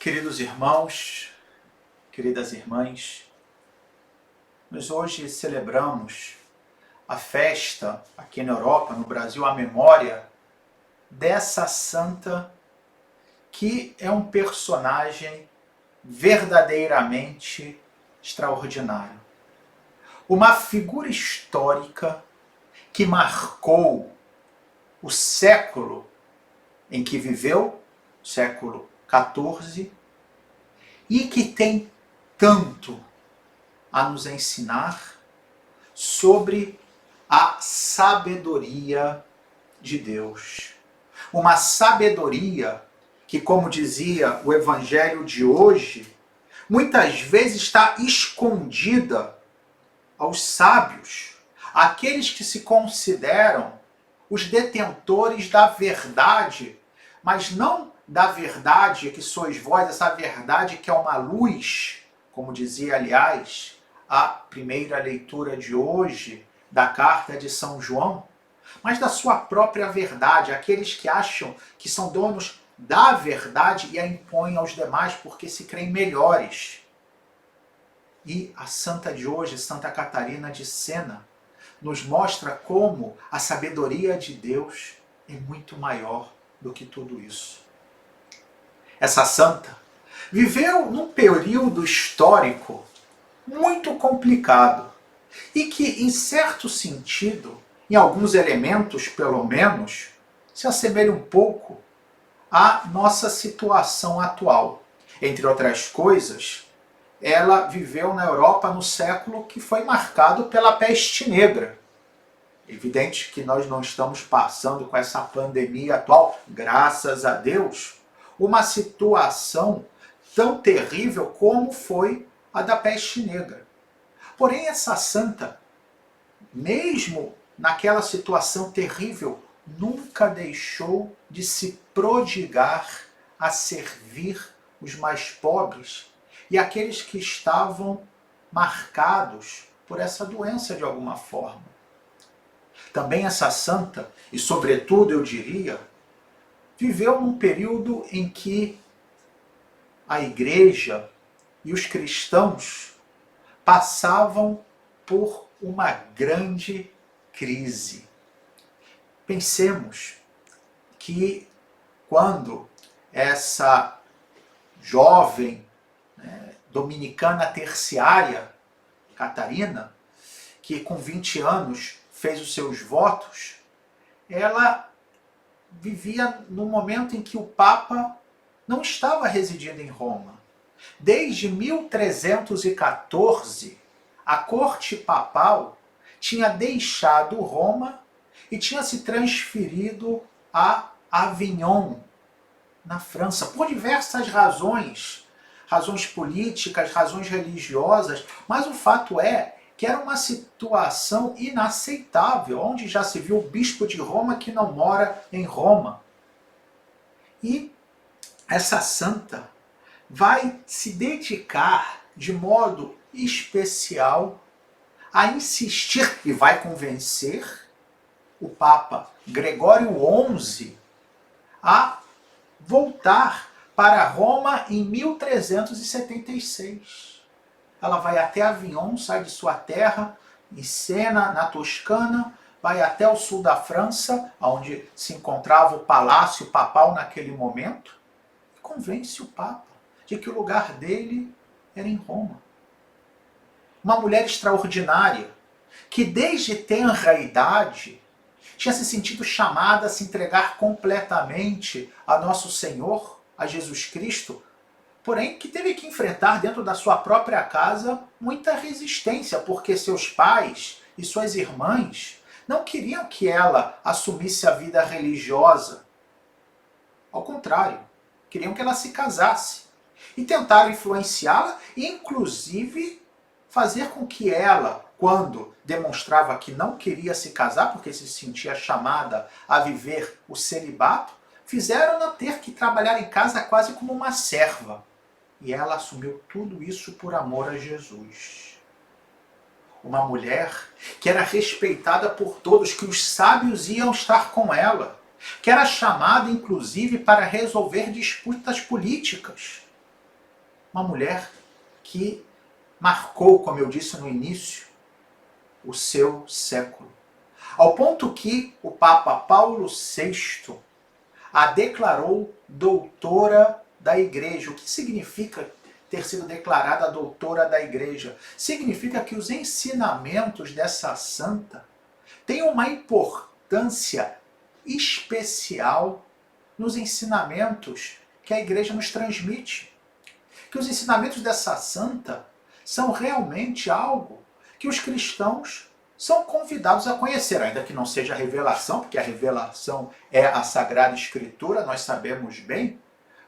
Queridos irmãos, queridas irmãs, nós hoje celebramos a festa aqui na Europa, no Brasil, a memória dessa santa que é um personagem verdadeiramente extraordinário. Uma figura histórica que marcou o século em que viveu, o século XIV, e que tem tanto a nos ensinar sobre a sabedoria de Deus. Uma sabedoria que, como dizia o Evangelho de hoje, muitas vezes está escondida aos sábios, aqueles que se consideram os detentores da verdade, mas não da verdade que sois vós, essa verdade que é uma luz, como dizia, aliás, a primeira leitura de hoje da carta de São João, mas da sua própria verdade, aqueles que acham que são donos da verdade e a impõem aos demais porque se creem melhores. E a santa de hoje, Santa Catarina de Sena, nos mostra como a sabedoria de Deus é muito maior do que tudo isso. Essa santa viveu num período histórico muito complicado e que, em certo sentido, em alguns elementos pelo menos, se assemelha um pouco à nossa situação atual. Entre outras coisas, ela viveu na Europa no século que foi marcado pela peste negra. Evidente que nós não estamos passando com essa pandemia atual, graças a Deus, uma situação tão terrível como foi a da peste negra. Porém, essa santa, mesmo naquela situação terrível, nunca deixou de se prodigar a servir os mais pobres e aqueles que estavam marcados por essa doença de alguma forma. Também essa santa, e sobretudo eu diria, viveu num período em que a igreja e os cristãos passavam por uma grande crise. Pensemos que quando essa jovem dominicana terciária, Catarina, que com 20 anos fez os seus votos, ela vivia no momento em que o Papa não estava residindo em Roma. Desde 1314, a corte papal tinha deixado Roma e tinha se transferido a Avignon, na França, por diversas razões. Razões políticas, razões religiosas, mas o fato é que era uma situação inaceitável, onde já se viu o bispo de Roma que não mora em Roma. E essa santa vai se dedicar de modo especial a insistir e vai convencer o Papa Gregório XI a voltar para Roma em 1376. Ela vai até Avignon, sai de sua terra, em Sena, na Toscana, vai até o sul da França, onde se encontrava o palácio papal naquele momento, e convence o Papa de que o lugar dele era em Roma. Uma mulher extraordinária, que desde tenra idade tinha se sentido chamada a se entregar completamente a Nosso Senhor, a Jesus Cristo, porém que teve que enfrentar dentro da sua própria casa muita resistência, porque seus pais e suas irmãs não queriam que ela assumisse a vida religiosa. Ao contrário, queriam que ela se casasse. E tentaram influenciá-la e, inclusive, fazer com que ela, quando demonstrava que não queria se casar, porque se sentia chamada a viver o celibato, fizeram-na ter que trabalhar em casa quase como uma serva. E ela assumiu tudo isso por amor a Jesus. Uma mulher que era respeitada por todos, que os sábios iam estar com ela, que era chamada inclusive para resolver disputas políticas. uma mulher que marcou, como eu disse no início, o seu século. Ao ponto que o Papa Paulo VI a declarou doutora da Igreja. O que significa ter sido declarada doutora da Igreja? Significa que os ensinamentos dessa santa têm uma importância especial nos ensinamentos que a Igreja nos transmite. Que os ensinamentos dessa santa são realmente algo que os cristãos são convidados a conhecer, ainda que não seja a revelação, porque a revelação é a Sagrada Escritura, nós sabemos bem,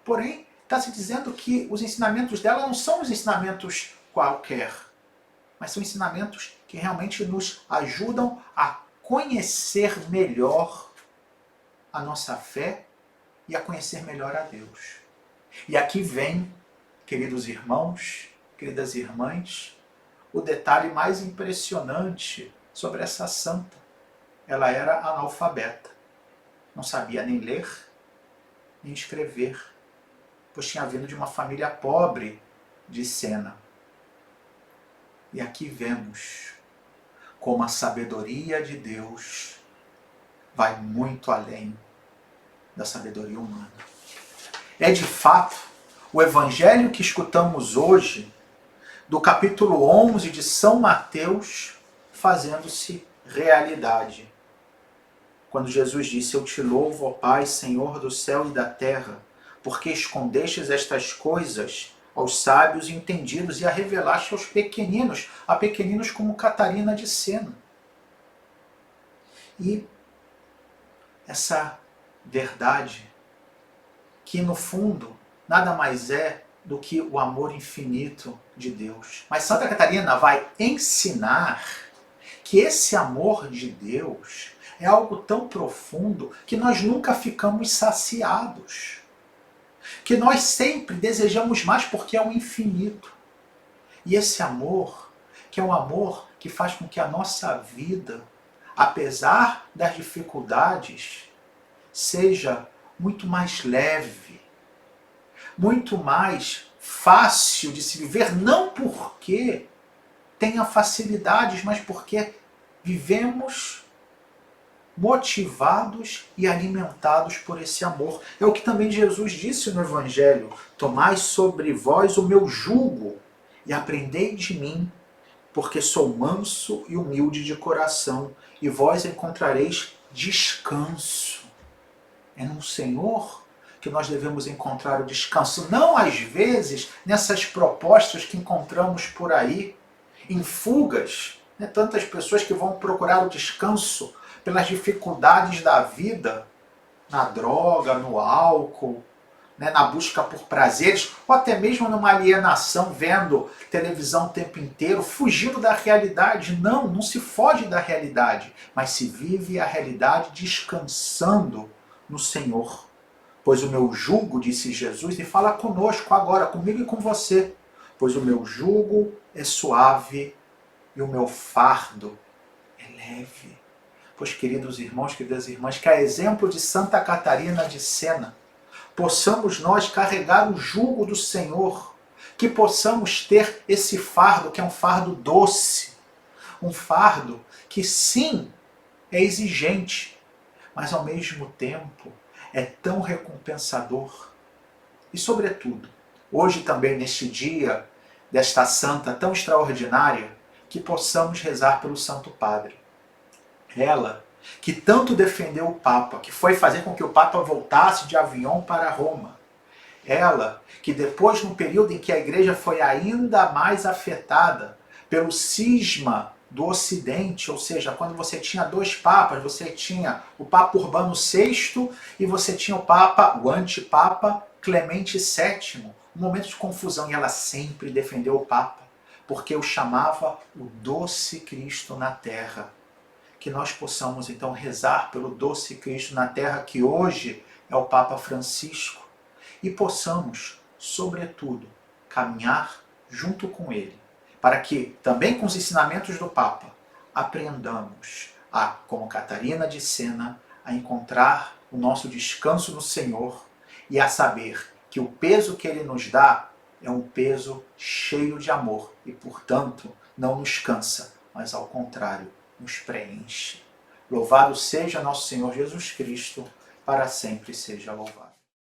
porém, está se dizendo que os ensinamentos dela não são os ensinamentos qualquer, mas são ensinamentos que realmente nos ajudam a conhecer melhor a nossa fé e a conhecer melhor a Deus. E aqui vem, queridos irmãos, queridas irmãs, o detalhe mais impressionante sobre essa santa. Ela era analfabeta. Não sabia nem ler, nem escrever, pois tinha vindo de uma família pobre de Sena. E aqui vemos como a sabedoria de Deus vai muito além da sabedoria humana. É de fato o evangelho que escutamos hoje, do capítulo 11 de São Mateus, fazendo-se realidade. Quando Jesus disse: eu te louvo, ó Pai, Senhor do céu e da terra, porque escondestes estas coisas aos sábios e entendidos e a revelaste aos pequeninos, a pequeninos como Catarina de Sena. E essa verdade, que no fundo nada mais é do que o amor infinito de Deus. Mas Santa Catarina vai ensinar que esse amor de Deus é algo tão profundo que nós nunca ficamos saciados. Que nós sempre desejamos mais porque é o infinito. E esse amor, que é um amor que faz com que a nossa vida, apesar das dificuldades, seja muito mais leve, muito mais fácil de se viver, não porque tenha facilidades, mas porque vivemos motivados e alimentados por esse amor. É o que também Jesus disse no Evangelho: tomai sobre vós o meu jugo e aprendei de mim, porque sou manso e humilde de coração, e vós encontrareis descanso. É no Senhor que nós devemos encontrar o descanso, não às vezes nessas propostas que encontramos por aí, em fugas, né? Tantas pessoas que vão procurar o descanso pelas dificuldades da vida, na droga, no álcool, né? Na busca por prazeres, ou até mesmo numa alienação, vendo televisão o tempo inteiro, fugindo da realidade. Não, não se foge da realidade, mas se vive a realidade descansando no Senhor. Pois o meu jugo, disse Jesus, e fala conosco agora, comigo e com você, pois o meu jugo é suave e o meu fardo é leve. Pois, queridos irmãos, queridas irmãs, que a exemplo de Santa Catarina de Sena, possamos nós carregar o jugo do Senhor, que possamos ter esse fardo, que é um fardo doce, um fardo que sim, é exigente, mas ao mesmo tempo é tão recompensador. E sobretudo, hoje também neste dia desta santa tão extraordinária, que possamos rezar pelo Santo Padre. Ela, que tanto defendeu o Papa, que foi fazer com que o Papa voltasse de Avignon para Roma. Ela, que depois, num período em que a Igreja foi ainda mais afetada pelo cisma do Ocidente, ou seja, quando você tinha dois papas, você tinha o Papa Urbano VI e você tinha o Papa, o antipapa Clemente VII, um momento de confusão, e ela sempre defendeu o Papa, porque o chamava o doce Cristo na terra. Que nós possamos então rezar pelo doce Cristo na terra, que hoje é o Papa Francisco, e possamos, sobretudo, caminhar junto com ele, para que, também com os ensinamentos do Papa, aprendamos a, como Catarina de Sena, a encontrar o nosso descanso no Senhor e a saber que o peso que ele nos dá é um peso cheio de amor e, portanto, não nos cansa, mas ao contrário, nos preenche. Louvado seja nosso Senhor Jesus Cristo, para sempre seja louvado.